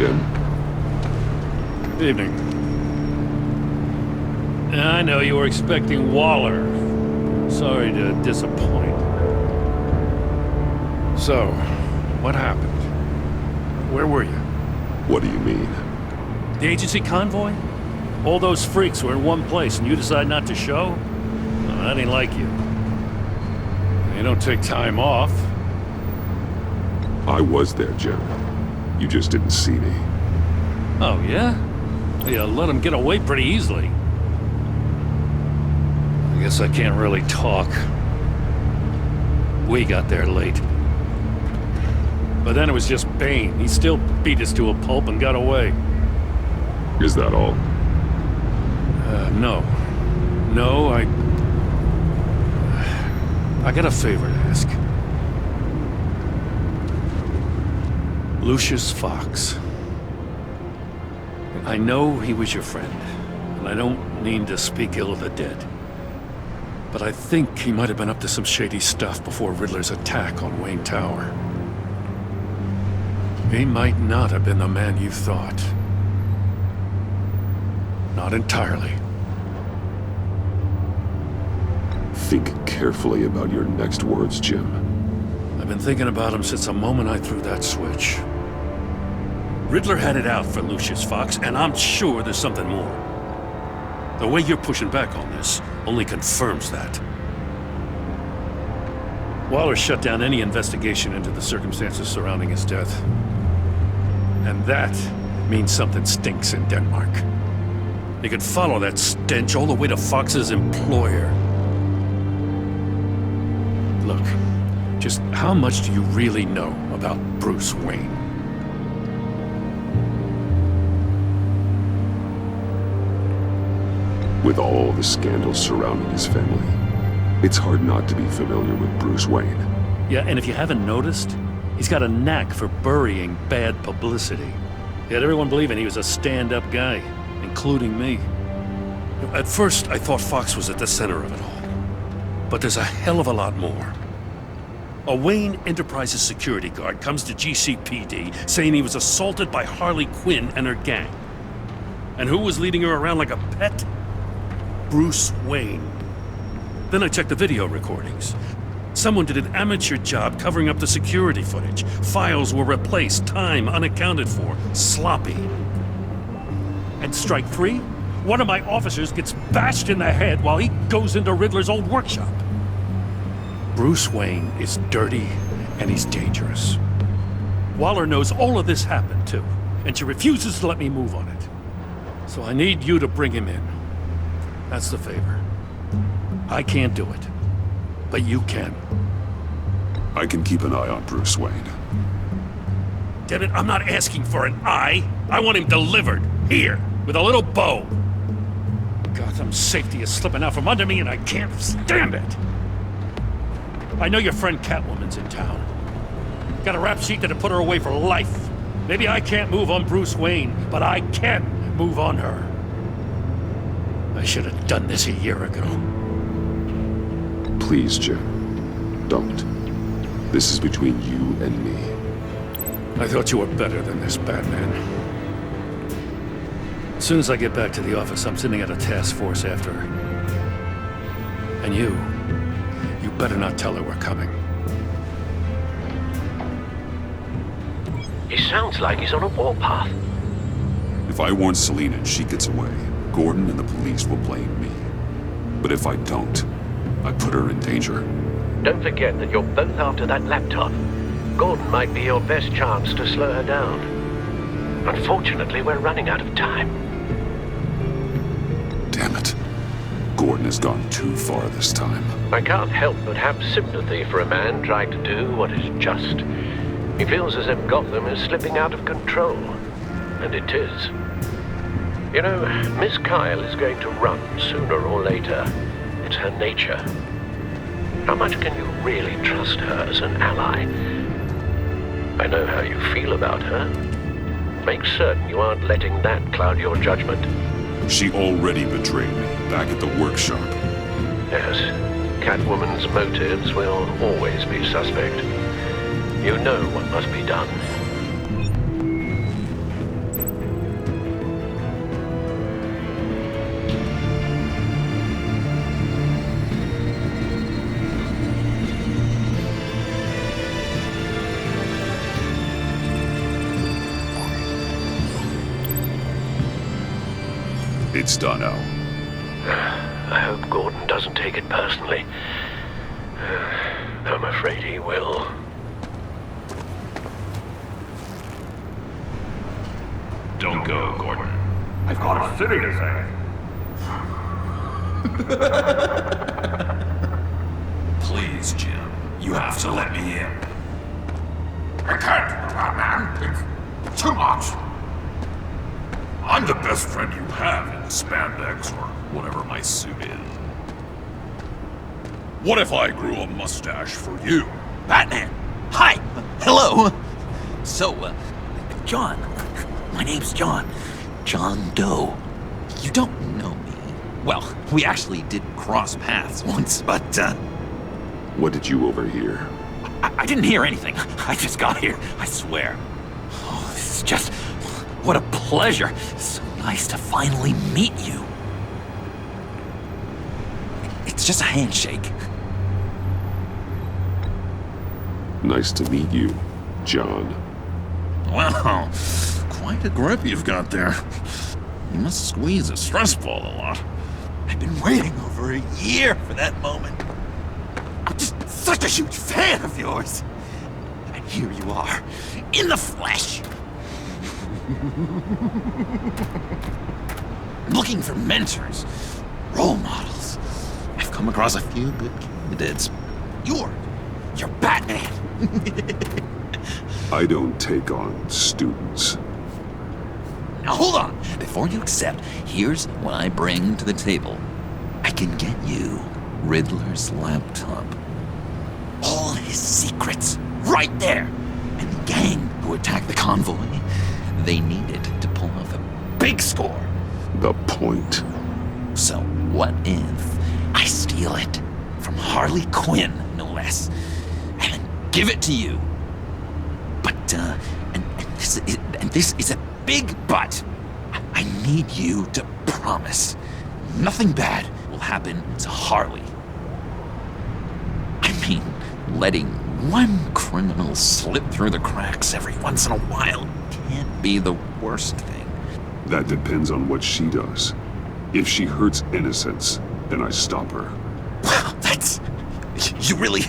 Jim? Evening. I know you were expecting Waller. Sorry to disappoint. So, what happened? Where were you? What do you mean? The agency convoy? All those freaks were in one place and you decide not to show? No, that ain't like you. You don't take time off. I was there, Jim. You just didn't see me. Oh, yeah? You let him get away pretty easily. I guess I can't really talk. We got there late. But then it was just Bane. He still beat us to a pulp and got away. Is that all? No. No, I got a favor to ask. Lucius Fox. I know he was your friend, and I don't mean to speak ill of the dead. But I think he might have been up to some shady stuff before Riddler's attack on Wayne Tower. He might not have been the man you thought. Not entirely. Think carefully about your next words, Jim. I've been thinking about him since the moment I threw that switch. Riddler had it out for Lucius Fox, and I'm sure there's something more. The way you're pushing back on this only confirms that. Waller shut down any investigation into the circumstances surrounding his death. And that means something stinks in Denmark. You could follow that stench all the way to Fox's employer. Look, just how much do you really know about Bruce Wayne? With all the scandals surrounding his family, it's hard not to be familiar with Bruce Wayne. Yeah, and if you haven't noticed, he's got a knack for burying bad publicity. He had everyone believing he was a stand-up guy, including me. At first, I thought Fox was at the center of it all. But there's a hell of a lot more. A Wayne Enterprises security guard comes to GCPD saying he was assaulted by Harley Quinn and her gang. And who was leading her around like a pet? Bruce Wayne. Then I checked the video recordings. Someone did an amateur job covering up the security footage. Files were replaced, time unaccounted for, sloppy. And strike three? One of my officers gets bashed in the head while he goes into Riddler's old workshop. Bruce Wayne is dirty and he's dangerous. Waller knows all of this happened too, and she refuses to let me move on it. So I need you to bring him in. That's the favor. I can't do it, but you can. I can keep an eye on Bruce Wayne. Damn it, I'm not asking for an eye. I want him delivered, here, with a little bow. Gotham's safety is slipping out from under me and I can't stand it. I know your friend Catwoman's in town. Got a rap sheet that'll put her away for life. Maybe I can't move on Bruce Wayne, but I can move on her. I should have done this a year ago. Please, Jim. Don't. This is between you and me. I thought you were better than this, Batman. As soon as I get back to the office, I'm sending out a task force after her. And you better not tell her we're coming. He sounds like he's on a warpath. If I warn Selina and she gets away, Gordon and the police will blame me. But if I don't, I put her in danger. Don't forget that you're both after that laptop. Gordon might be your best chance to slow her down. Unfortunately, we're running out of time. Damn it. Gordon has gone too far this time. I can't help but have sympathy for a man trying to do what is just. He feels as if Gotham is slipping out of control. And it is. You know, Miss Kyle is going to run sooner or later. It's her nature. How much can you really trust her as an ally? I know how you feel about her. Make certain you aren't letting that cloud your judgment. She already betrayed me back at the workshop. Yes, Catwoman's motives will always be suspect. You know what must be done. It's done, Al. I hope Gordon doesn't take it personally. I'm afraid he will. Don't go, Gordon. I've got a city to save. Please, Jim. You have to let me in. I can't, man. It's too much. I'm the best friend you have in spandex or whatever my suit is. What if I grew a mustache for you? Batman! Hi! Hello! So, John. My name's John. John Doe. You don't know me. Well, we actually did cross paths once, but, What did you overhear? I didn't hear anything. I just got here, I swear. Oh, this is just... What a pleasure. It's so nice to finally meet you. It's just a handshake. Nice to meet you, John. Wow, quite a grip you've got there. You must squeeze a stress ball a lot. I've been waiting over a year for that moment. I'm just such a huge fan of yours. And here you are, in the flesh. Looking for mentors, role models. I've come across a few good candidates. You're Batman. I don't take on students. Now hold on. Before you accept, here's what I bring to the table. I can get you Riddler's laptop. All his secrets, right there. And the gang who attacked the convoy, they needed to pull off a big score. The point. So what if I steal it from Harley Quinn, no less, and then give it to you? But, and this is a big but. I need you to promise nothing bad will happen to Harley. I mean, letting one criminal slip through the cracks every once in a while can't be the worst thing. That depends on what she does. If she hurts innocents, then I stop her. Wow, that's... You really...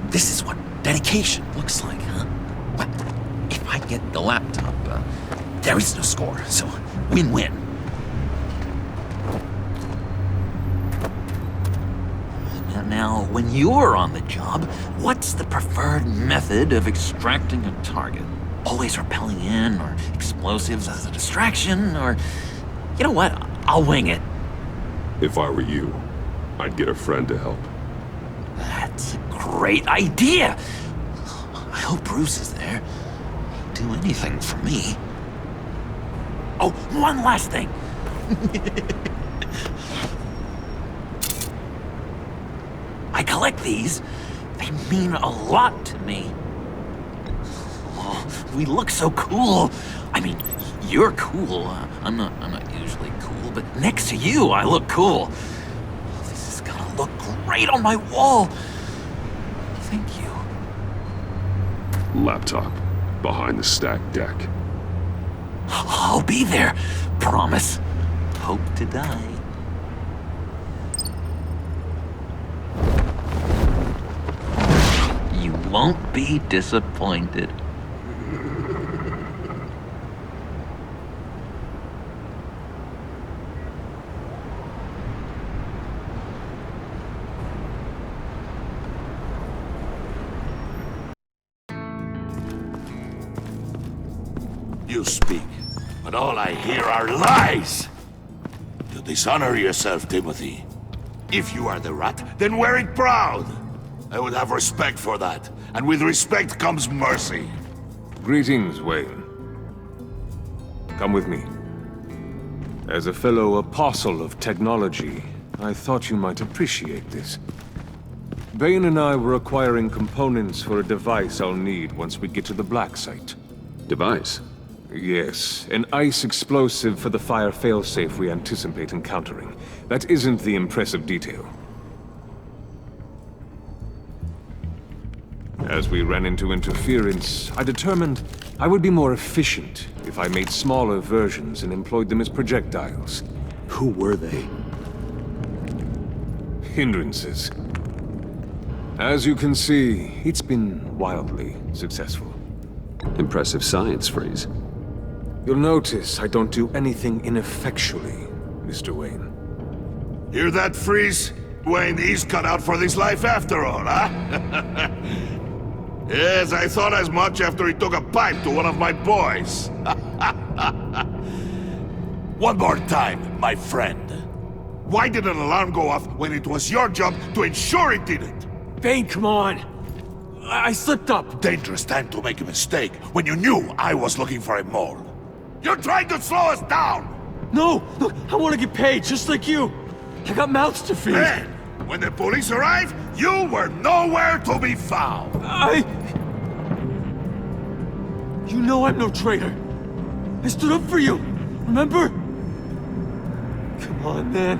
This is what dedication looks like, huh? But if I get the laptop, there is no score, so win-win. Now, when you're on the job, what's the preferred method of extracting a target? Always rappelling in, or explosives as a distraction, or... You know what? I'll wing it. If I were you, I'd get a friend to help. That's a great idea! I hope Bruce is there. He'd do anything for me. Oh, one last thing! I collect these. They mean a lot to me. Oh, we look so cool. I mean, you're cool. I'm not usually cool, but next to you, I look cool. This is gonna look great on my wall. Thank you. Laptop. Behind the stacked deck. I'll be there. Promise. Hope to die. You won't be disappointed. You speak, but all I hear are lies! You dishonor yourself, Timothy. If you are the rat, then wear it proud! I would have respect for that, and with respect comes mercy. Greetings, Wayne. Come with me. As a fellow apostle of technology, I thought you might appreciate this. Bane and I were acquiring components for a device I'll need once we get to the Black Site. Device? Yes, an ice explosive for the fire failsafe we anticipate encountering. That isn't the impressive detail. As we ran into interference, I determined I would be more efficient if I made smaller versions and employed them as projectiles. Who were they? Hindrances. As you can see, it's been wildly successful. Impressive science, Freeze. You'll notice I don't do anything ineffectually, Mr. Wayne. Hear that, Freeze? Wayne, he's cut out for this life after all, huh? Yes, I thought as much after he took a pipe to one of my boys. One more time, my friend. Why did an alarm go off when it was your job to ensure it didn't? Bane, come on! I slipped up! Dangerous time to make a mistake when you knew I was looking for a mole. You're trying to slow us down! No! Look, I want to get paid, just like you! I got mouths to feed! Then, when the police arrived, you were nowhere to be found! You know I'm no traitor! I stood up for you! Remember? Come on, man.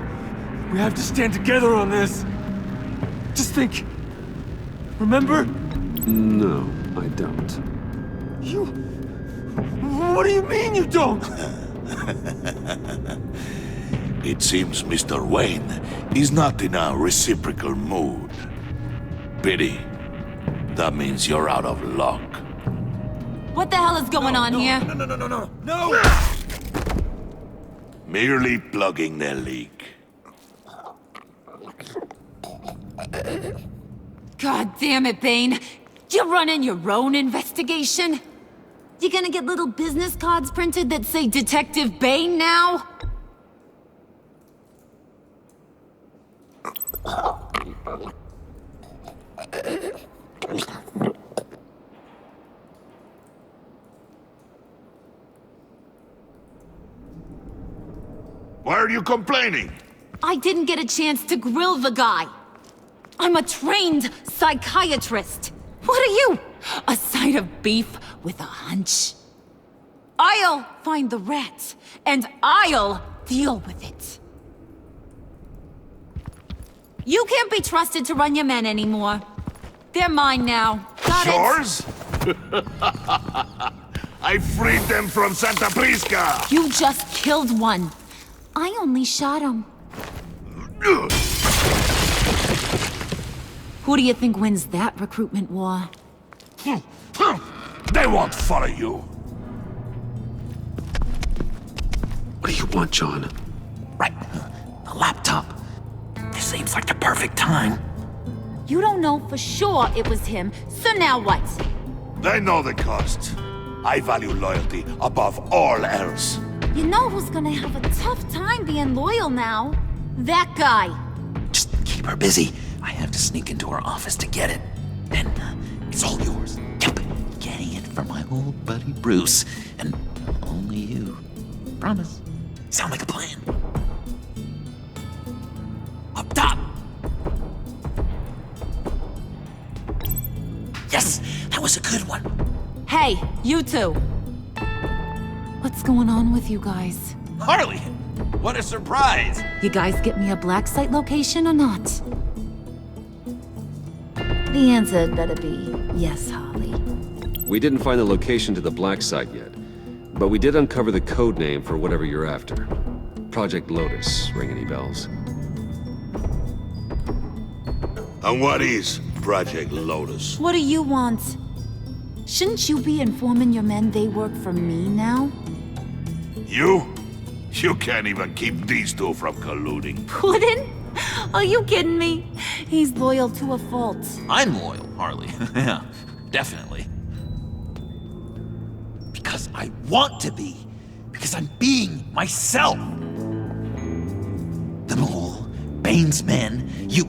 We have to stand together on this! Just think... Remember? No, I don't. You... What do you mean you don't? It seems Mr. Wayne is not in a reciprocal mood. Pity. That means you're out of luck. What the hell is going on here? No! Merely plugging the leak. God damn it, Bane. You're running your own investigation? You gonna get little business cards printed that say Detective Bane now? Why are you complaining? I didn't get a chance to grill the guy. I'm a trained psychiatrist. What are you? A side of beef with a hunch? I'll find the rat, and I'll deal with it. You can't be trusted to run your men anymore. They're mine now. Got it? Yours? I freed them from Santa Prisca! You just killed one. I only shot him. Who do you think wins that recruitment war? They won't follow you. What do you want, John? Right. A laptop. This seems like the perfect time. You don't know for sure it was him, so now what? They know the cost. I value loyalty above all else. You know who's gonna have a tough time being loyal now? That guy. Just keep her busy. I have to sneak into her office to get it. And it's all yours. Yep. Getting it from my old buddy Bruce. And only you. Promise. Sound like a plan. Up top. Yes, that was a good one. Hey, you two. What's going on with you guys? Harley, what a surprise. You guys get me a black site location or not? The answer had better be yes, Harley. We didn't find the location to the black site yet, but we did uncover the code name for whatever you're after. Project Lotus. Ring any bells? And what is Project Lotus? What do you want? Shouldn't you be informing your men they work for me now? You? You can't even keep these two from colluding. Puddin'? Are you kidding me? He's loyal to a fault. I'm loyal, Harley. Yeah, definitely. Because I want to be. Because I'm being myself. The Mole, Bane's men, you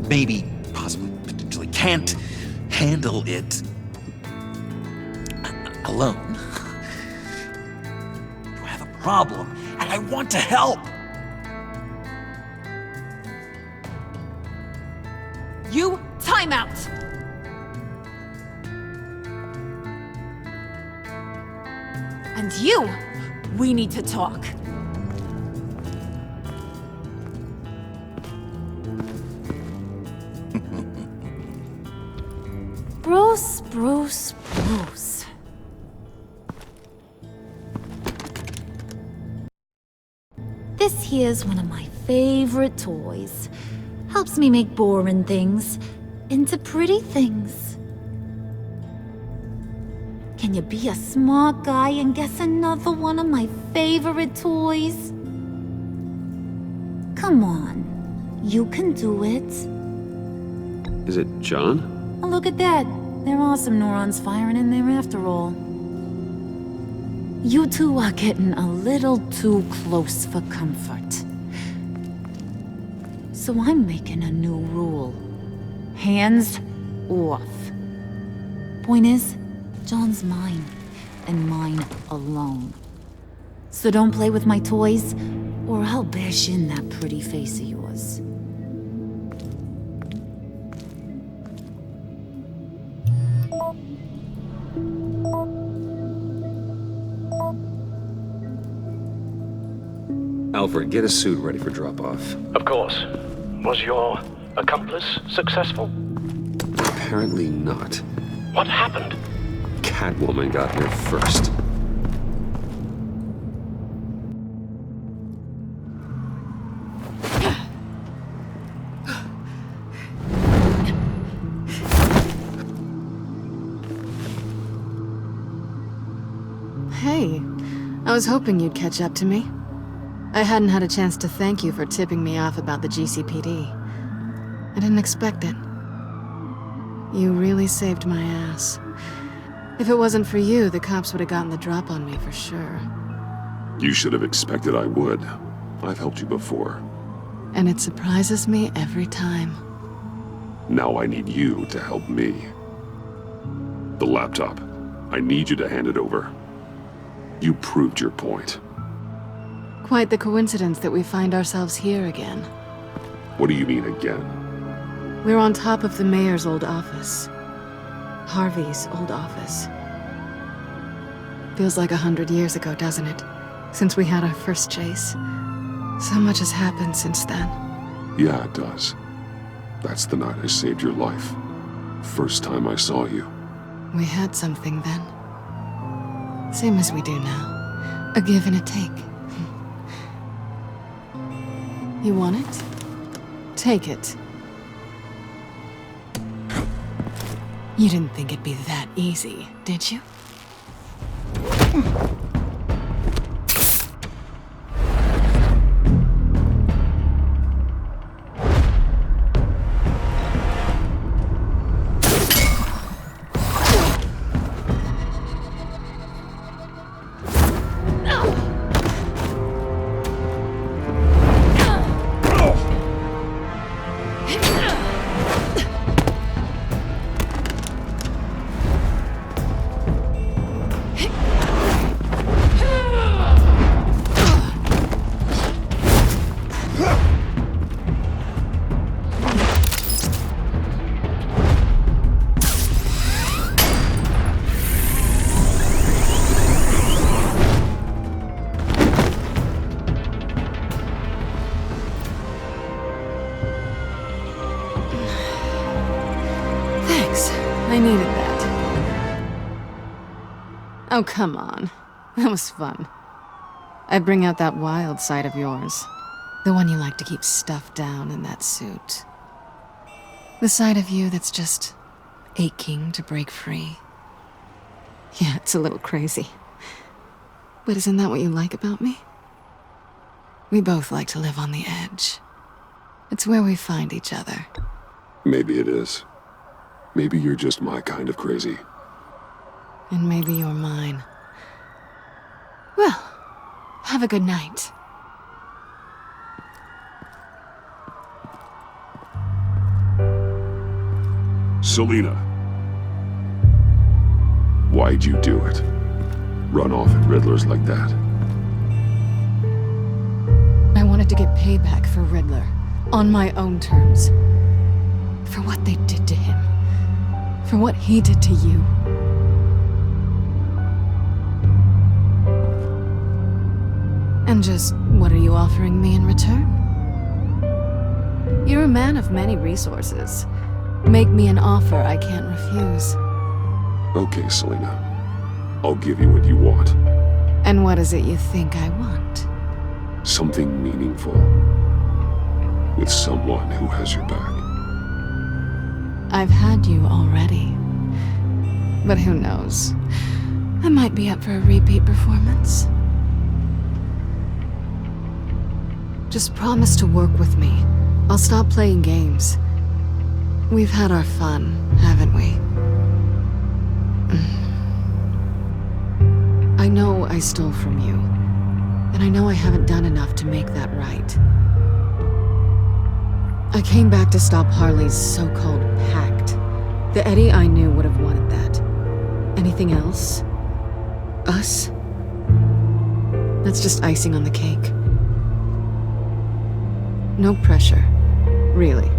maybe, possibly, potentially can't handle it alone. You have a problem, and I want to help. You, time out! And you, we need to talk. Bruce, Bruce, Bruce. This here's one of my favorite toys. Helps me make boring things into pretty things. Can you be a smart guy and guess another one of my favorite toys? Come on, you can do it. Is it John? Oh, look at that. There are some neurons firing in there after all. You two are getting a little too close for comfort. So I'm making a new rule. Hands off. Point is, John's mine, and mine alone. So don't play with my toys, or I'll bash in that pretty face of yours. Alfred, get a suit ready for drop-off. Of course. Was your accomplice successful? Apparently not. What happened? Catwoman got here first. Hey, I was hoping you'd catch up to me. I hadn't had a chance to thank you for tipping me off about the GCPD. I didn't expect it. You really saved my ass. If it wasn't for you, the cops would have gotten the drop on me for sure. You should have expected I would. I've helped you before. And it surprises me every time. Now I need you to help me. The laptop. I need you to hand it over. You proved your point. Quite the coincidence that we find ourselves here again. What do you mean again? We're on top of the mayor's old office. Harvey's old office. Feels like 100 years ago, doesn't it? Since we had our first chase. So much has happened since then. Yeah, it does. That's the night I saved your life. First time I saw you. We had something then. Same as we do now. A give and a take. You want it? Take it. You didn't think it'd be that easy, did you? I needed that. Oh, come on. That was fun. I bring out that wild side of yours. The one you like to keep stuffed down in that suit. The side of you that's just aching to break free. Yeah, it's a little crazy. But isn't that what you like about me? We both like to live on the edge. It's where we find each other. Maybe it is. Maybe you're just my kind of crazy. And maybe you're mine. Well, have a good night. Selina. Why'd you do it? Run off at Riddlers like that? I wanted to get payback for Riddler. On my own terms. For what they did to him. For what he did to you. And just, what are you offering me in return? You're a man of many resources. Make me an offer I can't refuse. Okay, Selena. I'll give you what you want. And what is it you think I want? Something meaningful. With someone who has your back. I've had you already. But who knows? I might be up for a repeat performance. Just promise to work with me. I'll stop playing games. We've had our fun, haven't we? I know I stole from you. And I know I haven't done enough to make that right. I came back to stop Harley's so-called pact. The Eddie I knew would have wanted that. Anything else? Us? That's just icing on the cake. No pressure. Really.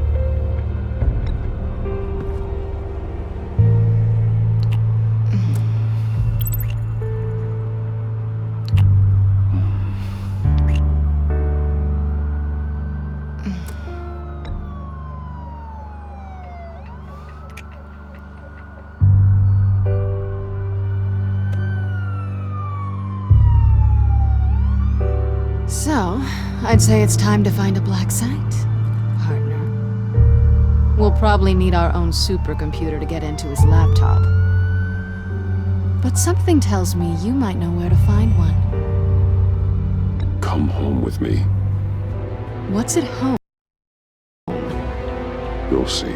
So, I'd say it's time to find a black site, partner. We'll probably need our own supercomputer to get into his laptop. But something tells me you might know where to find one. Come home with me. What's at home? You'll see.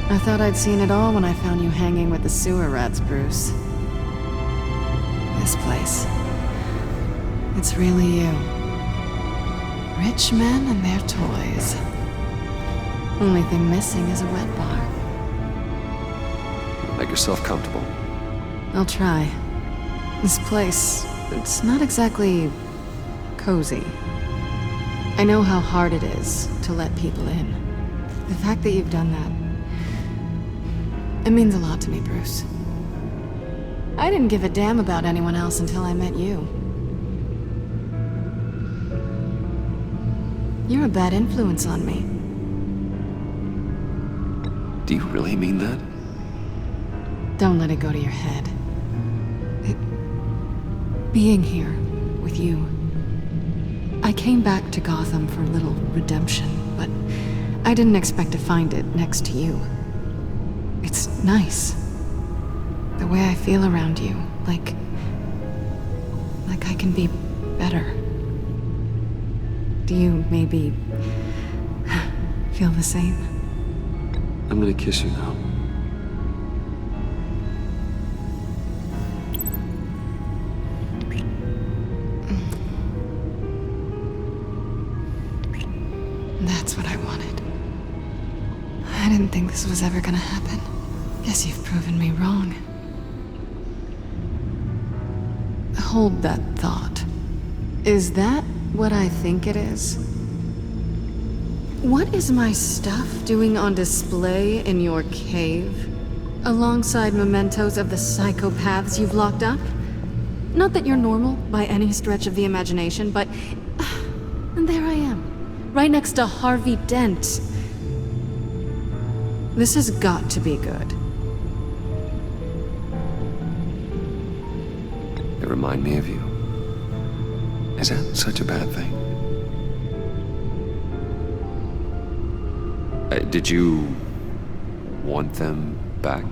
I thought I'd seen it all when I found you hanging with the sewer rats, Bruce. This place. It's really you. Rich men and their toys. Only thing missing is a wet bar. Make yourself comfortable. I'll try. This place, it's not exactly cozy. I know how hard it is to let people in. The fact that you've done that, it means a lot to me, Bruce. I didn't give a damn about anyone else until I met you. You're a bad influence on me. Do you really mean that? Don't let it go to your head. Being here with you. I came back to Gotham for a little redemption, but I didn't expect to find it next to you. It's nice. The way I feel around you, like I can be better. Do you maybe feel the same? I'm gonna kiss you now. That's what I wanted. I didn't think this was ever gonna happen. Guess you've proven me wrong. Hold that thought. Is that what I think it is? What is my stuff doing on display in your cave? Alongside mementos of the psychopaths you've locked up? Not that you're normal by any stretch of the imagination, but... and there I am, right next to Harvey Dent. This has got to be good. They remind me of you. Is that such a bad thing? Did you want them back?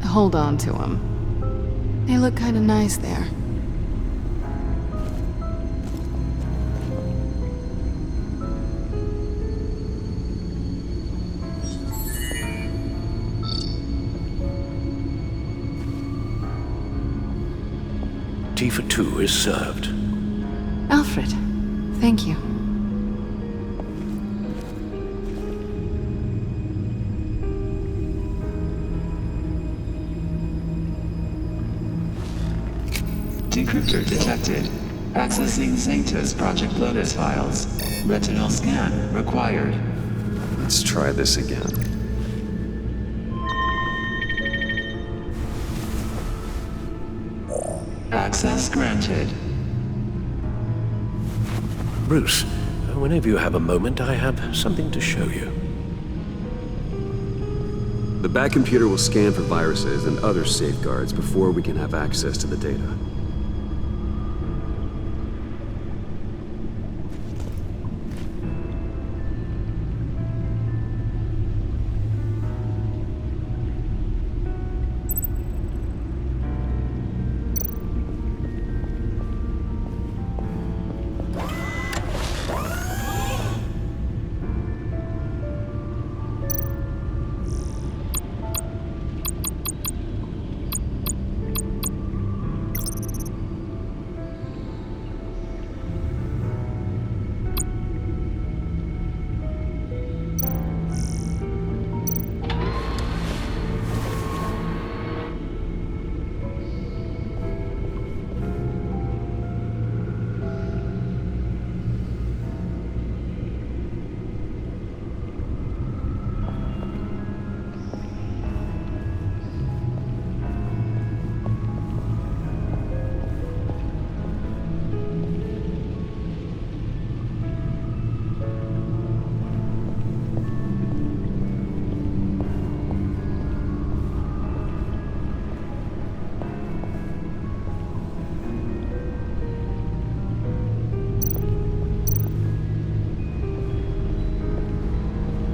Hold on to them. They look kind of nice there. Tea for two is served. Alfred, thank you. Decryptor detected. Accessing Zeta's Project Lotus files. Retinal scan required. Let's try this again. Access granted. Bruce, whenever you have a moment, I have something to show you. The back computer will scan for viruses and other safeguards before we can have access to the data.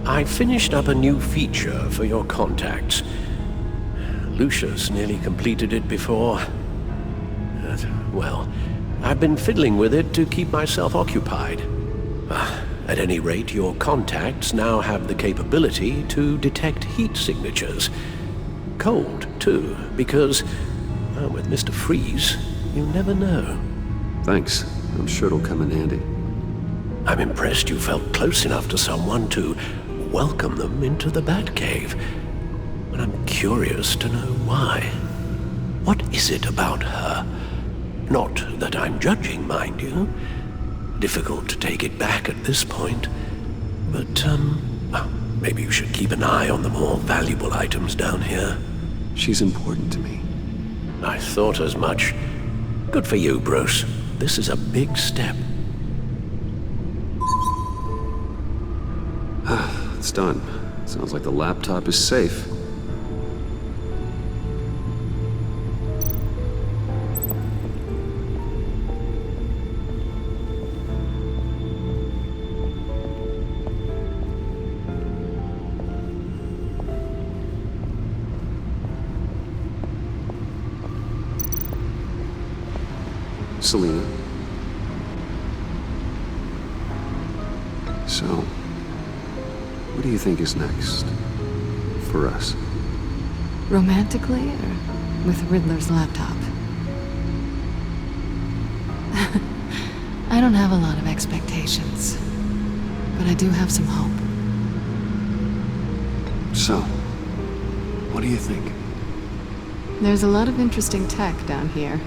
I finished up a new feature for your contacts. Lucius nearly completed it before. Well, I've been fiddling with it to keep myself occupied. At any rate, your contacts now have the capability to detect heat signatures. Cold, too, because, with Mr. Freeze, you never know. Thanks. I'm sure it'll come in handy. I'm impressed you felt close enough to someone to welcome them into the Batcave. But I'm curious to know why. What is it about her? Not that I'm judging, mind you. Difficult to take it back at this point. But, well, maybe you should keep an eye on the more valuable items down here. She's important to me. I thought as much. Good for you, Bruce. This is a big step. It's done. Sounds like the laptop is safe. Selina. So, what do you think is next? For us? Romantically, or with Riddler's laptop? I don't have a lot of expectations, but I do have some hope. So, what do you think? There's a lot of interesting tech down here.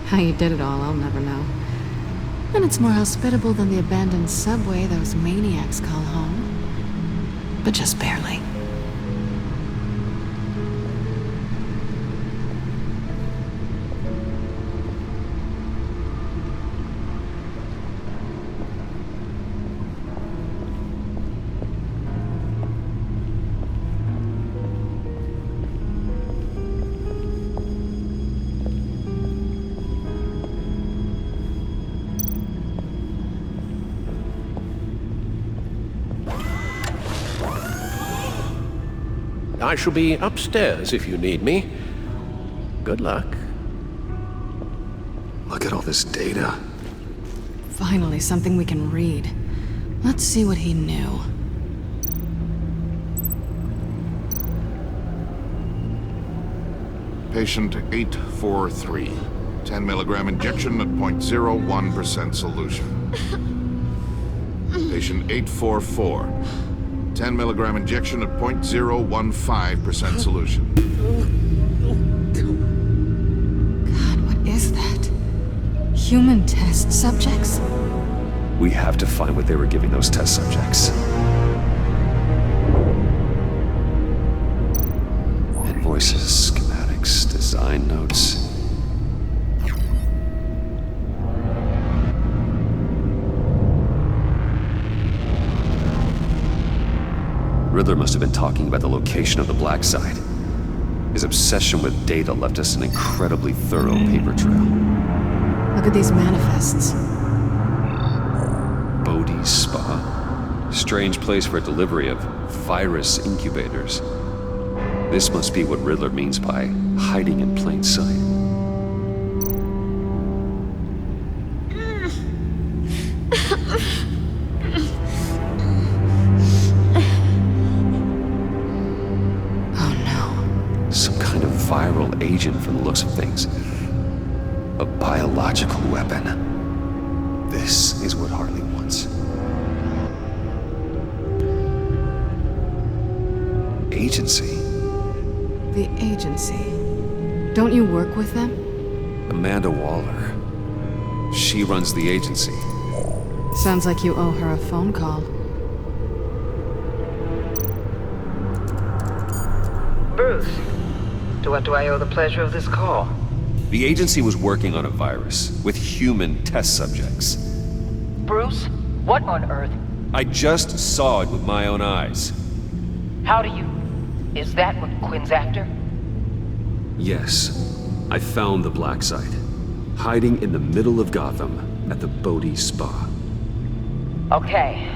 How you did it all, I'll never know. And it's more hospitable than the abandoned subway those maniacs call home. But just barely. I shall be upstairs if you need me. Good luck. Look at all this data. Finally, something we can read. Let's see what he knew. Patient 843. 10 milligram injection at 0.01% solution. Patient 844. 10 milligram injection at 0.015% solution. God, what is that? Human test subjects? We have to find what they were giving those test subjects. Invoices, schematics, design notes. Riddler must have been talking about the location of the Black Site. His obsession with data left us an incredibly thorough paper trail. Look at these manifests. Bodhi's Spa? Strange place for a delivery of virus incubators. This must be what Riddler means by hiding in plain sight. Viral agent from the looks of things. A biological weapon. This is what Harley wants. Agency? The agency. Don't you work with them? Amanda Waller. She runs the agency. Sounds like you owe her a phone call. Bruce. To what do I owe the pleasure of this call? The agency was working on a virus with human test subjects. Bruce, what on earth? I just saw it with my own eyes. How do you? Is that what Quinn's after? Yes. I found the Black Site. Hiding in the middle of Gotham at the Bodhi Spa. Okay.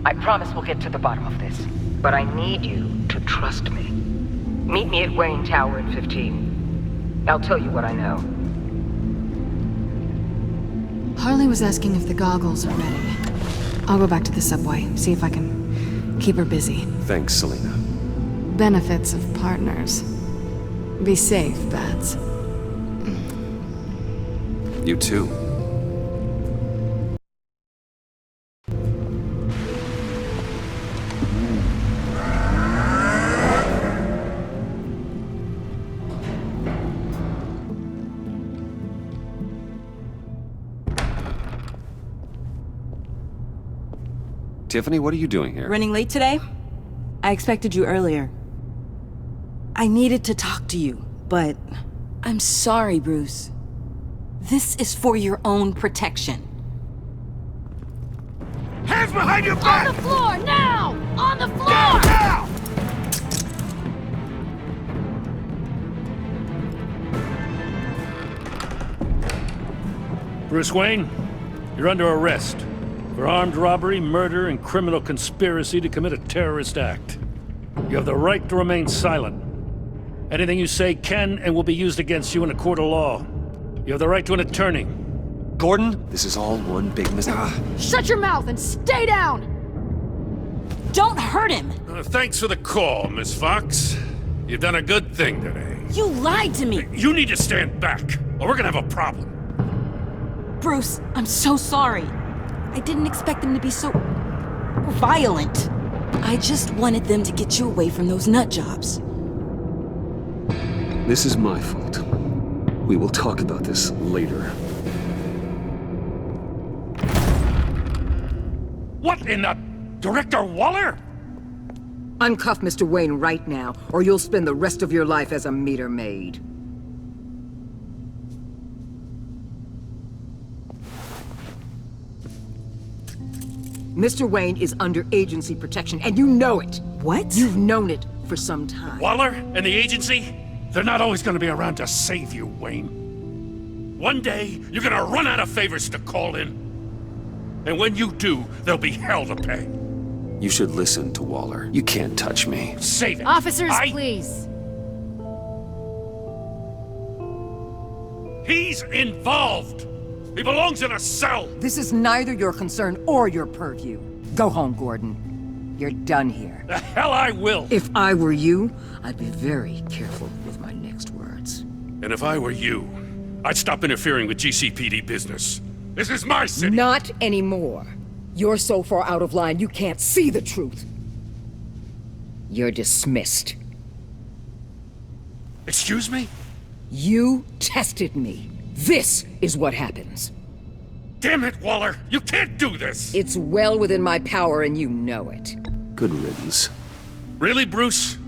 I promise we'll get to the bottom of this. But I need you to trust me. Meet me at Wayne Tower at 15. I'll tell you what I know. Harley was asking if the goggles are ready. I'll go back to the subway, see if I can keep her busy. Thanks, Selina. Benefits of partners. Be safe, Bats. You too. Tiffany, what are you doing here? Running late today? I expected you earlier. I needed to talk to you, but I'm sorry, Bruce. This is for your own protection. Hands behind your back! On the floor, now! On the floor! Now! Bruce Wayne, you're under arrest for armed robbery, murder, and criminal conspiracy to commit a terrorist act. You have the right to remain silent. Anything you say can and will be used against you in a court of law. You have the right to an attorney. Gordon, this is all one big mistake. Shut your mouth and stay down! Don't hurt him! Thanks for the call, Miss Fox. You've done a good thing today. You lied to me! You need to stand back, or we're gonna have a problem. Bruce, I'm so sorry. I didn't expect them to be so violent. I just wanted them to get you away from those nut jobs. This is my fault. We will talk about this later. What in the... Director Waller? Uncuff Mr. Wayne right now, or you'll spend the rest of your life as a meter maid. Mr. Wayne is under agency protection, and you know it. What? You've known it for some time. Waller and the agency? They're not always gonna be around to save you, Wayne. One day, you're gonna run out of favors to call in. And when you do, there'll be hell to pay. You should listen to Waller. You can't touch me. Save it. Officers, please. He's involved. He belongs in a cell. This is neither your concern or your purview. Go home, Gordon. You're done here. The hell I will. If I were you, I'd be very careful with my next words. And if I were you, I'd stop interfering with GCPD business. This is my city. Not anymore. You're so far out of line, you can't see the truth. You're dismissed. Excuse me? You tested me. This is what happens. Damn it, Waller! You can't do this! It's well within my power and you know it. Good riddance. Really, Bruce?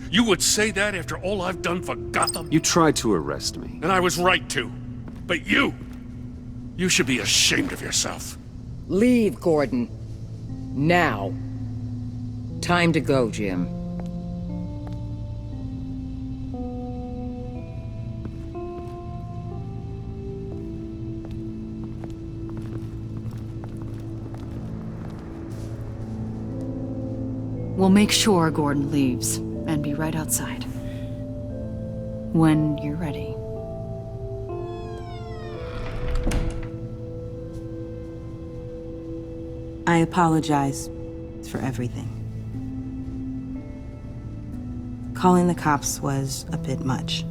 You would say that after all I've done for Gotham? You tried to arrest me. And I was right to. But you should be ashamed of yourself. Leave, Gordon. Now. Time to go, Jim. We'll make sure Gordon leaves, and be right outside. When you're ready. I apologize for everything. Calling the cops was a bit much.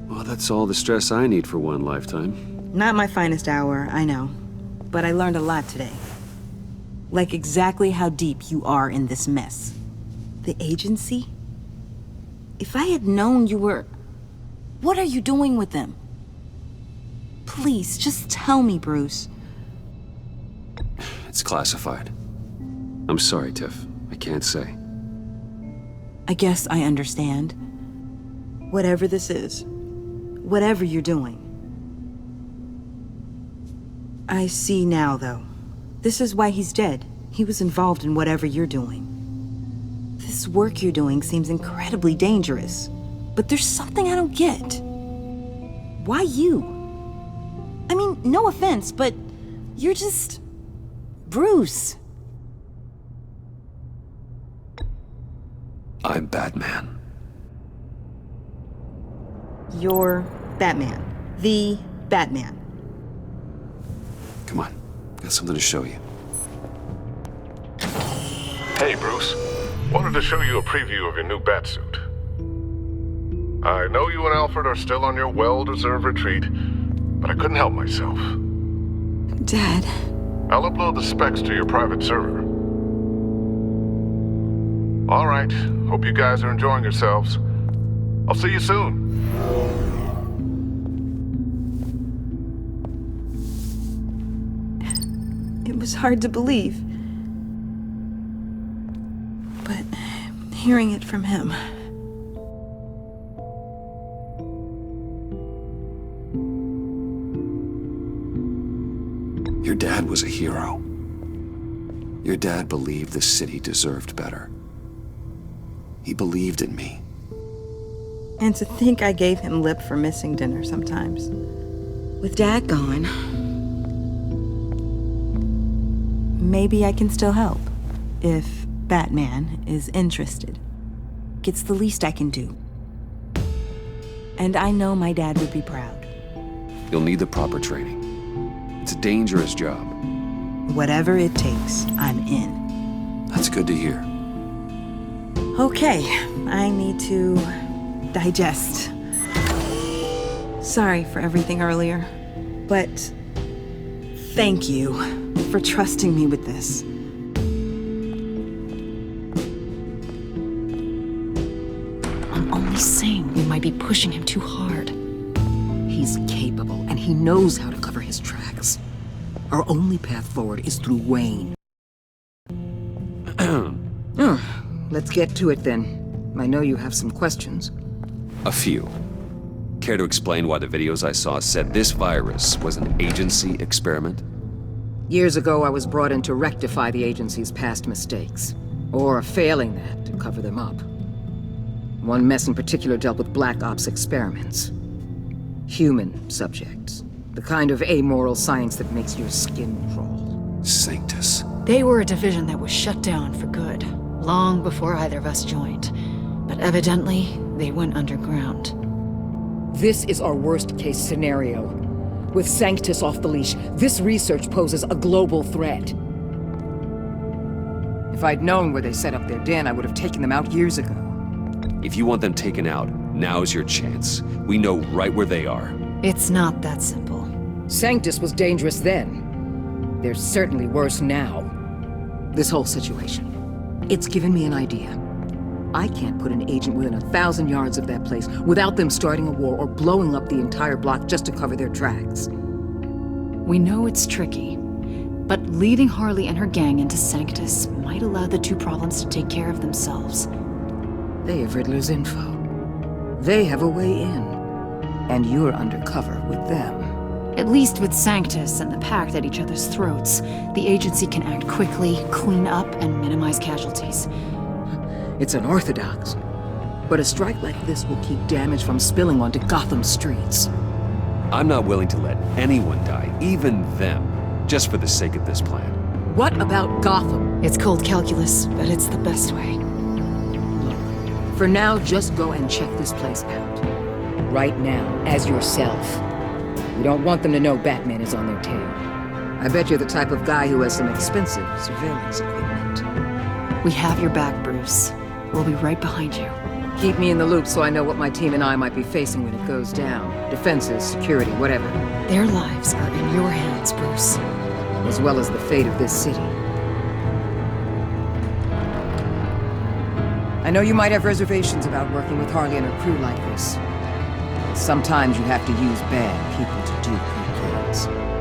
Well, that's all the stress I need for one lifetime. Not my finest hour, I know. But I learned a lot today. Like exactly how deep you are in this mess. The agency? If I had known you were... What are you doing with them? Please, just tell me, Bruce. It's classified. I'm sorry, Tiff. I can't say. I guess I understand. Whatever this is, whatever you're doing. I see now, though. This is why he's dead. He was involved in whatever you're doing. This work you're doing seems incredibly dangerous. But there's something I don't get. Why you? I mean, no offense, but you're just... Bruce. I'm Batman. You're Batman. The Batman. Come on. Got something to show you. Hey, Bruce. Wanted to show you a preview of your new Batsuit. I know you and Alfred are still on your well-deserved retreat, but I couldn't help myself. Dad. I'll upload the specs to your private server. All right. Hope you guys are enjoying yourselves. I'll see you soon. It was hard to believe. But hearing it from him... Your dad was a hero. Your dad believed the city deserved better. He believed in me. And to think I gave him lip for missing dinner sometimes. With Dad gone... Maybe I can still help. If Batman is interested. It's the least I can do. And I know my dad would be proud. You'll need the proper training. It's a dangerous job. Whatever it takes, I'm in. That's good to hear. Okay, I need to digest. Sorry for everything earlier, but thank you for trusting me with this. I'm only saying we might be pushing him too hard. He's capable, and he knows how to cover his tracks. Our only path forward is through Wayne. Let's get to it then. I know you have some questions. A few. Care to explain why the videos I saw said this virus was an agency experiment? Years ago, I was brought in to rectify the agency's past mistakes. Or failing that, to cover them up. One mess in particular dealt with Black Ops experiments. Human subjects. The kind of amoral science that makes your skin crawl. Sanctus. They were a division that was shut down for good, long before either of us joined. But evidently, they went underground. This is our worst-case scenario. With Sanctus off the leash, this research poses a global threat. If I'd known where they set up their den, I would have taken them out years ago. If you want them taken out, now's your chance. We know right where they are. It's not that simple. Sanctus was dangerous then. They're certainly worse now. This whole situation, it's given me an idea. I can't put an agent within 1,000 yards of that place without them starting a war or blowing up the entire block just to cover their tracks. We know it's tricky, but leading Harley and her gang into Sanctus might allow the two problems to take care of themselves. They have Riddler's info. They have a way in. And you're undercover with them. At least with Sanctus and the Pact at each other's throats, the agency can act quickly, clean up, and minimize casualties. It's unorthodox, but a strike like this will keep damage from spilling onto Gotham streets. I'm not willing to let anyone die, even them, just for the sake of this plan. What about Gotham? It's cold calculus, but it's the best way. Look, for now, just go and check this place out. Right now, as yourself. We don't want them to know Batman is on their tail. I bet you're the type of guy who has some expensive surveillance equipment. We have your back, Bruce. We'll be right behind you. Keep me in the loop so I know what my team and I might be facing when it goes down. Defenses, security, whatever. Their lives are in your hands, Bruce. As well as the fate of this city. I know you might have reservations about working with Harley and her crew like this. Sometimes you have to use bad people to do good things.